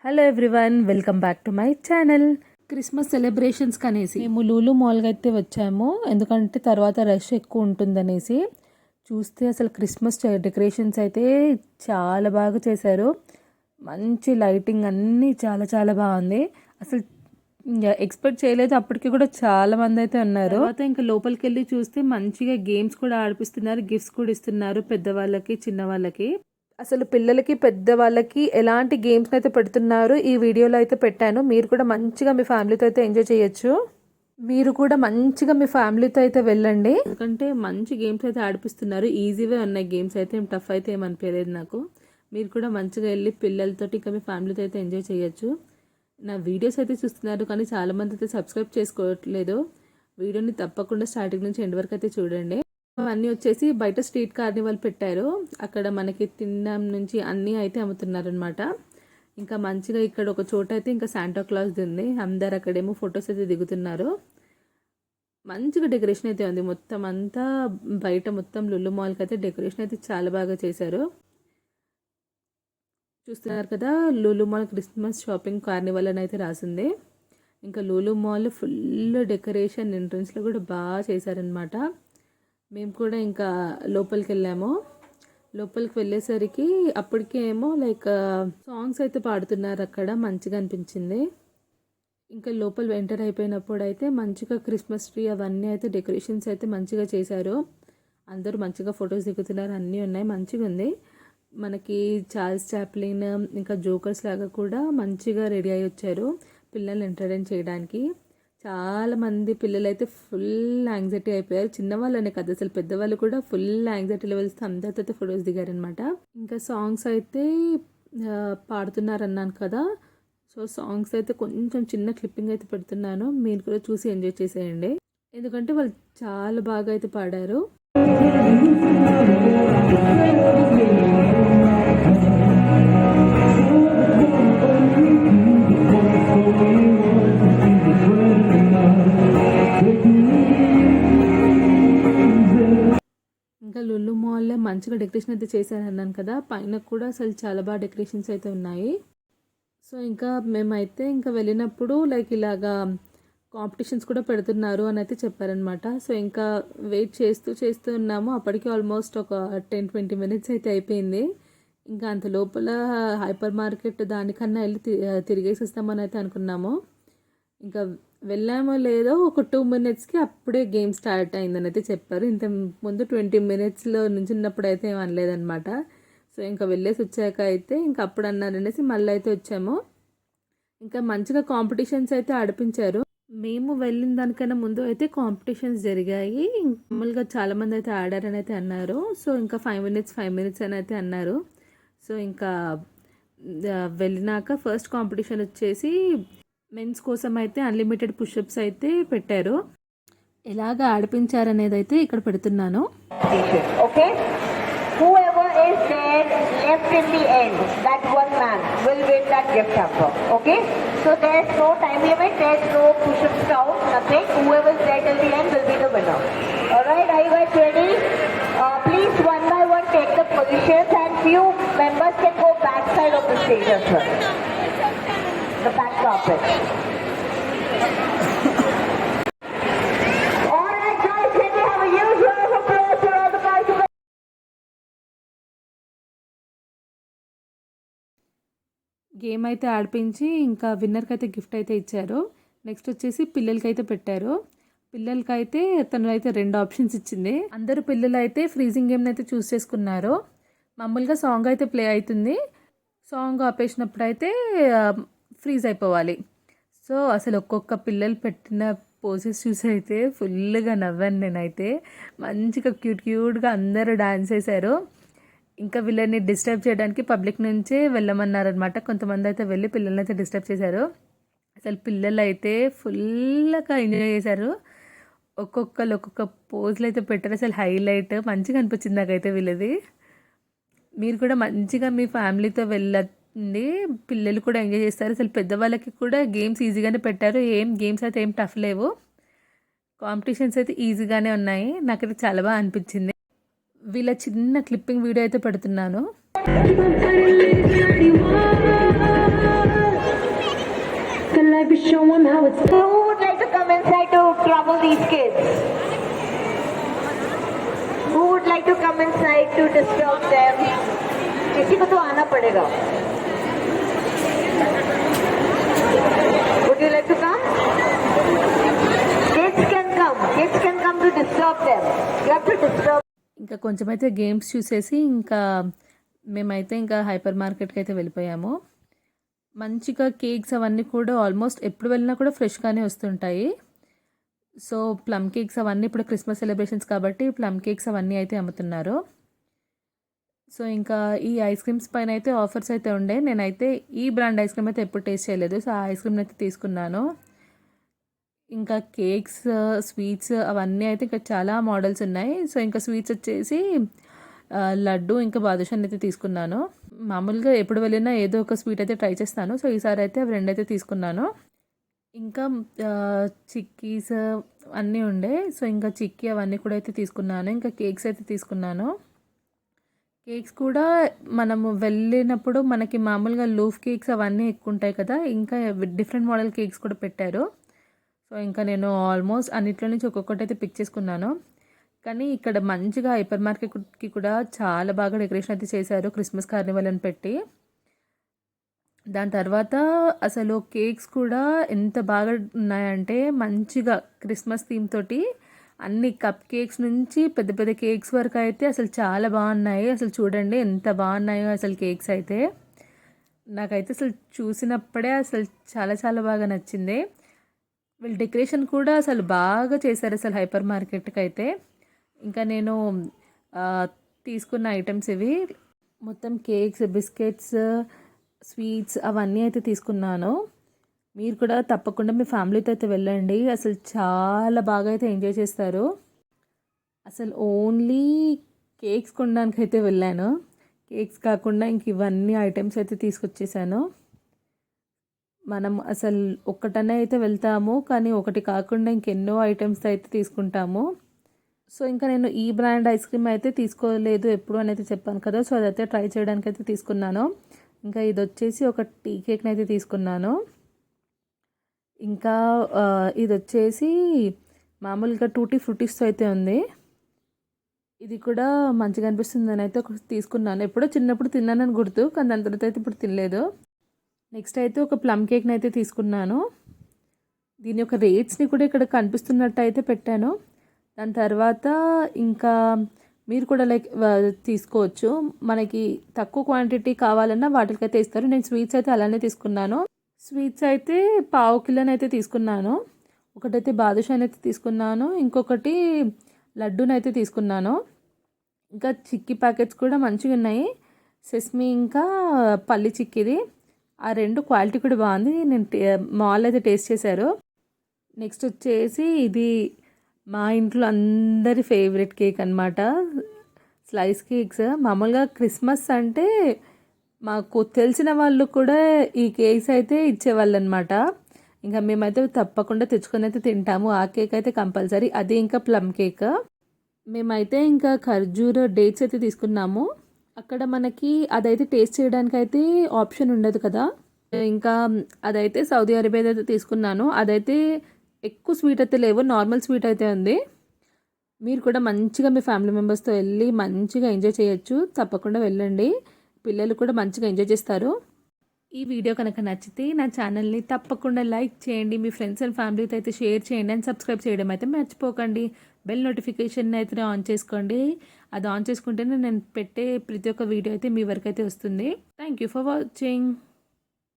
Hello everyone, welcome back to my channel. Christmas celebrations కనేసి మేము Lulu మాల్గా అయితే వచ్చాము. ఎందుకంటే తర్వాత రష్ ఎక్కువ ఉంటుందనేసి. చూస్తే అసలు క్రిస్మస్ డెకరేషన్స్ అయితే చాలా బాగా చేశారు. మంచి లైటింగ్ అన్నీ చాలా చాలా బాగుంది. అసలు ఎక్స్పెక్ట్ చేయలేదు. అప్పటికి కూడా చాలా మంది అయితే ఉన్నారు. తర్వాత ఇంకా లోపలికి వెళ్ళి చూస్తే మంచిగా గేమ్స్ కూడా ఆడిపిస్తున్నారు, గిఫ్ట్స్ కూడా ఇస్తున్నారు పెద్దవాళ్ళకి చిన్నవాళ్ళకి. అసలు పిల్లలకి పెద్దవాళ్ళకి ఎలాంటి గేమ్స్ అయితే పెడుతున్నారు ఈ వీడియోలో అయితే పెట్టాను. మీరు కూడా మంచిగా మీ ఫ్యామిలీతో అయితే ఎంజాయ్ చేయొచ్చు. మీరు కూడా మంచిగా మీ ఫ్యామిలీతో అయితే వెళ్ళండి. ఎందుకంటే మంచి గేమ్స్ అయితే ఆడిపిస్తున్నారు. ఈజీవే ఉన్నాయి గేమ్స్ అయితే, ఏం టఫ్ అయితే ఏమనిపించలేదు నాకు. మీరు కూడా మంచిగా వెళ్ళి పిల్లలతో ఇంకా మీ ఫ్యామిలీతో అయితే ఎంజాయ్ చేయొచ్చు. నా వీడియోస్ అయితే చూస్తున్నారు కానీ చాలామంది అయితే సబ్స్క్రైబ్ చేసుకోవట్లేదు. వీడియోని తప్పకుండా స్టార్టింగ్ నుంచి ఎండ్ వరకు అయితే చూడండి. అన్నీ వచ్చేసి బయట స్ట్రీట్ కార్నివాల్ పెట్టారు. అక్కడ మనకి తినడం నుంచి అన్నీ అయితే అమ్ముతున్నారు అనమాట. ఇంకా మంచిగా ఇక్కడ ఒక చోట అయితే ఇంకా శాంటా క్లాస్ ఉంది. అందరు అక్కడేమో ఫొటోస్ అయితే దిగుతున్నారు. మంచిగా డెకరేషన్ అయితే ఉంది. మొత్తం అంతా బయట మొత్తం లులు మాల్కి అయితే డెకరేషన్ అయితే చాలా బాగా చేశారు. చూస్తున్నారు కదా, Lulu mall Christmas shopping Carnival అని అయితే రాసింది. ఇంకా లూలు మాల్ ఫుల్ డెకరేషన్ ఎంట్రన్స్లో కూడా బాగా చేశారనమాట. మేము కూడా ఇంకా లోపలికి వెళ్ళాము. లోపలికి వెళ్ళేసరికి అప్పటికేమో లైక్ సాంగ్స్ అయితే పాడుతున్నారు అక్కడ. మంచిగా అనిపించింది. ఇంకా లోపల ఎంటర్ అయిపోయినప్పుడు అయితే మంచిగా క్రిస్మస్ ట్రీ అవన్నీ అయితే డెకరేషన్స్ అయితే మంచిగా చేశారు. అందరూ మంచిగా ఫొటోస్ దిగుతున్నారు, అన్నీ ఉన్నాయి, మంచిగా ఉంది. మనకి చార్ల్స్ చాప్లిన్ ఇంకా జోకర్స్ లాగా కూడా మంచిగా రెడీ అయ్యి వచ్చారు పిల్లల్ని ఎంటర్టైన్ చేయడానికి. చాలా మంది పిల్లలు అయితే ఫుల్ యాంగ్జైటీ అయిపోయారు. చిన్నవాళ్ళనే కదా, అసలు పెద్దవాళ్ళు కూడా ఫుల్ యాంగ్జైటీ లెవెల్స్ అందరితో అయితే ఫొటోస్ దిగారనమాట. ఇంకా సాంగ్స్ అయితే పాడుతున్నారు అన్నాను కదా. సో సాంగ్స్ అయితే కొంచెం చిన్న క్లిప్పింగ్ అయితే పెడుతున్నాను, మీరు కూడా చూసి ఎంజాయ్ చేసేయండి. ఎందుకంటే వాళ్ళు చాలా బాగా అయితే పాడారు. ఇంకా లులు మాల్లో మంచిగా డెకరేషన్ అయితే చేశారన్నాను కదా, పైన కూడా అసలు చాలా బాగా డెకరేషన్స్ అయితే ఉన్నాయి. సో ఇంకా మేమైతే ఇంకా వెళ్ళినప్పుడు లైక్ ఇలాగా కాంపిటీషన్స్ కూడా పెడుతున్నారు అని అయితే చెప్పారనమాట. సో ఇంకా వెయిట్ చేస్తూ ఉన్నాము. అప్పటికి ఆల్మోస్ట్ ఒక 10-20 మినిట్స్ అయితే అయిపోయింది. ఇంకా అంత లోపల హైపర్ మార్కెట్ దానికన్నా వెళ్ళి తిరిగేసి వస్తామని అయితే అనుకున్నాము. ఇంకా వెళ్ళామో లేదో ఒక 2 మినిట్స్కి అప్పుడే గేమ్ స్టార్ట్ అయిందని అయితే చెప్పారు. ఇంత ముందు 20 మినిట్స్లో నుంచిన్నప్పుడు అయితే ఏం అనలేదన్నమాట. సో ఇంకా వెళ్ళేసి వచ్చాక అయితే ఇంకా అప్పుడు అన్నారనేసి మళ్ళీ అయితే వచ్చాము. ఇంకా మంచిగా కాంపిటీషన్స్ అయితే ఆడిపించారు. మేము వెళ్ళిన దానికన్నా ముందు అయితే కాంపిటీషన్స్ జరిగాయి. మామూలుగా చాలామంది అయితే ఆడారని అయితే అన్నారు. సో ఇంకా 5 మినిట్స్ అని అయితే అన్నారు. సో ఇంకా వెళ్ళినాక ఫస్ట్ కాంపిటీషన్ వచ్చేసి మెన్స్ కోసం అయితే అన్లిమిటెడ్ పుషప్స్ అయితే పెట్టారు. ఎలాగ ఆడిపించారనేది అయితే ఇక్కడ పెడుతున్నాను. Okay, whoever is there left in the end, that one man will win that gift hamper. Okay, so there's no time limit, there's no push-up count, nothing. Whoever is there till the end will be the winner. Alright, are you guys ready? Please one by one take the positions and few members can go backside of the stage as well. The back carpet. Alright guys, can we have a huge round of applause for all the guys who... game అయితే ఆడిపించి ఇంకా విన్నర్కి అయితే gift అయితే ఇచ్చారు. Next వచ్చేసి పిల్లలకి అయితే పెట్టారు. పిల్లలకైతే తను అయితే 2 ఆప్షన్స్ ఇచ్చింది. అందరూ పిల్లలు అయితే ఫ్రీజింగ్ గేమ్ని అయితే చూస్ చేసుకున్నారు. మామూలుగా సాంగ్ అయితే ప్లే అవుతుంది. సాంగ్ ఆపేసినప్పుడు అయితే ఫ్రీజ్ అయిపోవాలి. సో అసలు ఒక్కొక్క పిల్లలు పెట్టిన పోజెస్ చూసి అయితే ఫుల్గా నవ్వాను నేనైతే. మంచిగా క్యూట్గా అందరూ డాన్స్ చేశారు. ఇంకా వీళ్ళని డిస్టర్బ్ చేయడానికి పబ్లిక్ నుంచే వెళ్ళమన్నారనమాట. కొంతమంది అయితే వెళ్ళి పిల్లల్ని అయితే డిస్టర్బ్ చేశారు. అసలు పిల్లలు అయితే ఫుల్గా ఎంజాయ్ చేశారు. ఒక్కొక్క పోజ్లు అయితే పెట్టారు. అసలు హైలైట్ మంచిగా అనిపించింది నాకైతే వీళ్ళది. మీరు కూడా మంచిగా మీ ఫ్యామిలీతో వెళ్ళండి, పిల్లలు కూడా ఎంజాయ్ చేస్తారు. అసలు పెద్దవాళ్ళకి కూడా గేమ్స్ ఈజీగానే పెట్టారు. గేమ్స్ అయితే ఏం టఫ్ లేవు. కాంపిటీషన్స్ అయితే ఈజీగానే ఉన్నాయి. నాకైతే చాలా బాగా అనిపించింది. వీళ్ళ చిన్న క్లిప్పింగ్ వీడియో అయితే పెడుతున్నాను. Who would like to come inside to trouble these kids? Who would like to come inside to disturb them? किसी को तो आना पड़ेगा. Would you like to come? Kids can come. Kids can come to disturb them. You have to disturb. ఇంకా కొంచెం అయితే games చూసేసి ఇంకా మేమైతే ఇంకా హైపర్ మార్కెట్కి అయితే వెళ్ళిపోయాము. మంచిగా కేక్స్ అవన్నీ కూడా ఆల్మోస్ట్ ఎప్పుడు వెళ్ళినా కూడా ఫ్రెష్గానే వస్తుంటాయి. సో ప్లమ్ కేక్స్ అవన్నీ ఇప్పుడు క్రిస్మస్ సెలబ్రేషన్స్ కాబట్టి ప్లమ్ కేక్స్ అవన్నీ అయితే అమ్ముతున్నారు. సో ఇంకా ఈ ఐస్ క్రీమ్స్ పైన అయితే ఆఫర్స్ అయితే ఉండే. నేనైతే ఈ బ్రాండ్ ఐస్ క్రీమ్ అయితే ఎప్పుడు టేస్ట్ చేయలేదు. సో ఆ ఐస్ క్రీమ్ అయితే తీసుకున్నాను. ఇంకా కేక్స్, స్వీట్స్ అవన్నీ అయితే ఇంకా చాలా మోడల్స్ ఉన్నాయి. సో ఇంకా స్వీట్స్ వచ్చేసి లడ్డు ఇంకా బాదుషాని అయితే తీసుకున్నాను. మామూలుగా ఎప్పుడు వెళ్ళినా ఏదో ఒక స్వీట్ అయితే ట్రై చేస్తాను. సో ఈసారి అయితే అవి రెండైతే తీసుకున్నాను. ఇంకా చిక్కీస్ అన్నీ ఉండే. సో ఇంకా చిక్కీ అవన్నీ కూడా అయితే తీసుకున్నాను. ఇంకా కేక్స్ అయితే తీసుకున్నాను. కేక్స్ కూడా మనము వెళ్ళినప్పుడు మనకి మామూలుగా లూఫ్ కేక్స్ అవన్నీ ఎక్కువ ఉంటాయి కదా, ఇంకా డిఫరెంట్ మోడల్ కేక్స్ కూడా పెట్టారు. సో ఇంకా నేను ఆల్మోస్ట్ అన్నిట్లో నుంచి ఒక్కొక్కటి అయితే పిక్ చేసుకున్నాను. కానీ ఇక్కడ మంచిగా హైపర్ మార్కెట్కి కూడా చాలా బాగా డెకరేషన్ అయితే చేశారు, క్రిస్మస్ కార్నివల్ అని పెట్టి. దాని తర్వాత అసలు కేక్స్ కూడా ఎంత బాగా ఉన్నాయంటే మంచిగా క్రిస్మస్ థీమ్ తోటి అన్ని కప్ కేక్స్ నుంచి పెద్ద పెద్ద కేక్స్ వరకు అయితే అసలు చాలా బాగున్నాయి. అసలు చూడండి ఎంత బాగున్నాయో అసలు కేక్స్ అయితే. నాకైతే అసలు చూసినప్పుడే అసలు చాలా చాలా బాగా నచ్చింది. వీళ్ళు డెకరేషన్ కూడా అసలు బాగా చేశారు అసలు హైపర్ మార్కెట్కి అయితే. ఇంకా నేను తీసుకున్న ఐటమ్స్ ఇవి మొత్తం కేక్స్, బిస్కెట్స్, స్వీట్స్ అవన్నీ అయితే తీసుకున్నాను. మీరు కూడా తప్పకుండా మీ ఫ్యామిలీతో అయితే వెళ్ళండి. అసలు చాలా బాగా అయితే ఎంజాయ్ చేస్తారు. అసలు ఓన్లీ కేక్స్ కొనడానికి అయితే వెళ్ళాను. కేక్స్ కాకుండా ఇంక ఇవన్నీ ఐటమ్స్ అయితే తీసుకొచ్చేసాను. మనం అసలు ఒక్కటనే అయితే వెళ్తాము, కానీ ఒకటి కాకుండా ఇంకెన్నో ఐటమ్స్ అయితే తీసుకుంటాము. సో ఇంకా నేను ఈ బ్రాండ్ ఐస్ క్రీమ్ అయితే తీసుకోలేదు ఎప్పుడు అని అయితే చెప్పాను కదా. సో అదైతే ట్రై చేయడానికి అయితే తీసుకున్నాను. ఇంకా ఇది వచ్చేసి ఒక టీ కేక్ని అయితే తీసుకున్నాను. ఇంకా ఇది వచ్చేసి మామూలుగా టూటీ ఫ్రూటీస్తో అయితే ఉంది. ఇది కూడా మంచిగా అనిపిస్తుంది అని అయితే తీసుకున్నాను. ఎప్పుడో చిన్నప్పుడు తిన్నానని గుర్తు, కానీ దాని తర్వాత అయితే ఇప్పుడు తినలేదు. నెక్స్ట్ అయితే ఒక ప్లమ్ కేక్ని అయితే తీసుకున్నాను. దీని యొక్క రేట్స్ని కూడా ఇక్కడ కనిపిస్తున్నట్టు అయితే పెట్టాను. దాని తర్వాత ఇంకా మీరు కూడా తీసుకోవచ్చు. మనకి తక్కువ క్వాంటిటీ కావాలన్నా వాటికైతే ఇస్తారు. నేను స్వీట్స్ అయితే అలానే తీసుకున్నాను. స్వీట్స్ అయితే పావు కిలోని అయితే తీసుకున్నాను. ఒకటైతే బాదుషాని అయితే తీసుకున్నాను, ఇంకొకటి లడ్డూని అయితే తీసుకున్నాను. ఇంకా చిక్కీ ప్యాకెట్స్ కూడా మంచిగా ఉన్నాయి, సెస్మి ఇంకా పల్లి చిక్కీది. ఆ రెండు క్వాలిటీ కూడా బాగుంది. నేను మాల్ అయితే టేస్ట్ చేశారు. నెక్స్ట్ వచ్చేసి ఇది మా ఇంట్లో అందరి ఫేవరెట్ కేక్ అనమాట, స్లైస్ కేక్స్. మామూలుగా క్రిస్మస్ అంటే మాకు తెలిసిన వాళ్ళు కూడా ఈ కేక్స్ అయితే ఇచ్చేవాళ్ళు అనమాట. ఇంకా మేమైతే తప్పకుండా తెచ్చుకొని అయితే తింటాము. ఆ కేక్ అయితే కంపల్సరీ, అది ఇంకా ప్లమ్ కేక్. మేమైతే ఇంకా ఖర్జూర డేట్స్ అయితే తీసుకున్నాము. అక్కడ మనకి అదైతే టేస్ట్ చేయడానికి అయితే ఆప్షన్ ఉండదు కదా. ఇంకా అదైతే సౌదీ అరేబియా అయితే తీసుకున్నాను. అదైతే ఎక్కువ స్వీట్ అయితే లేవు, నార్మల్ స్వీట్ అయితే ఉంది. మీరు కూడా మంచిగా మీ ఫ్యామిలీ మెంబర్స్తో వెళ్ళి మంచిగా ఎంజాయ్ చేయొచ్చు. తప్పకుండా వెళ్ళండి, పిల్లలు కూడా మంచిగా ఎంజాయ్ చేస్తారు. ఈ వీడియో కనుక నచ్చితే నా ఛానల్ని తప్పకుండా లైక్ చేయండి, మీ ఫ్రెండ్స్ అండ్ ఫ్యామిలీతో అయితే షేర్ చేయండి, అండ్ సబ్స్క్రైబ్ చేయడం అయితే మర్చిపోకండి. బెల్ నోటిఫికేషన్ అయితే ఆన్ చేసుకోండి. అది ఆన్ చేసుకుంటేనే నేను పెట్టే ప్రతి ఒక్క వీడియో అయితే మీ వరకు అయితే వస్తుంది. Thank you for watching.